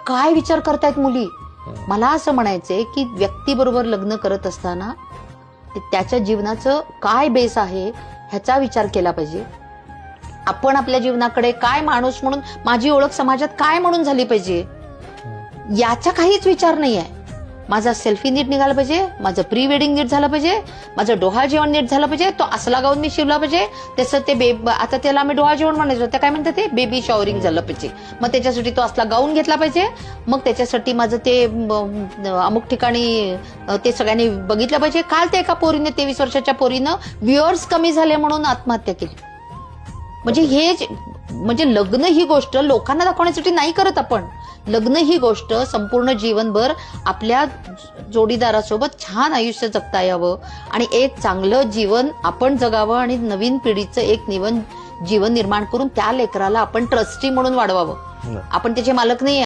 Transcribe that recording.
काय विचार करतायत मुली. मला असं म्हणायचंय की व्यक्तीबरोबर लग्न करत असताना त्याच्या जीवनाचं काय बेस आहे ह्याचा विचार केला पाहिजे. आपण आपल्या जीवनाकडे काय माणूस म्हणून, माझी ओळख समाजात काय म्हणून झाली पाहिजे, याचा काहीच विचार नाही आहे. माझा सेल्फी नीट निघाला पाहिजे, माझं प्री वेडिंग नीट झालं पाहिजे, माझं डोहाळ जेवण नीट झालं पाहिजे, तो असला गाऊन मी शिवला पाहिजे, त्याचं ते आता त्याला आम्ही डोहाळ जेवण म्हणायचो, त्या काय म्हणतात ते बेबी शॉवरिंग झालं पाहिजे, मग त्याच्यासाठी तो असला गाऊन घेतला पाहिजे, मग त्याच्यासाठी माझं ते अमुक ठिकाणी ते सगळ्यांनी बघितलं पाहिजे. काल ते एका पोरीने 23 वर्षाच्या पोरीनं व्ह्युअर्स कमी झाले म्हणून आत्महत्या केली. म्हणजे लग्न ही गोष्ट लोकांना दाखवण्यासाठी नाही करत आपण. लग्न ही गोष्ट संपूर्ण जीवनभर आपल्या जोडीदारासोबत छान आयुष्य जगता यावं आणि एक चांगलं जीवन आपण जगावं आणि नवीन पिढीचं एक जीवन निर्माण करून त्या लेकराला आपण ट्रस्टी म्हणून वाढवावं. आपण त्याचे मालक नाही.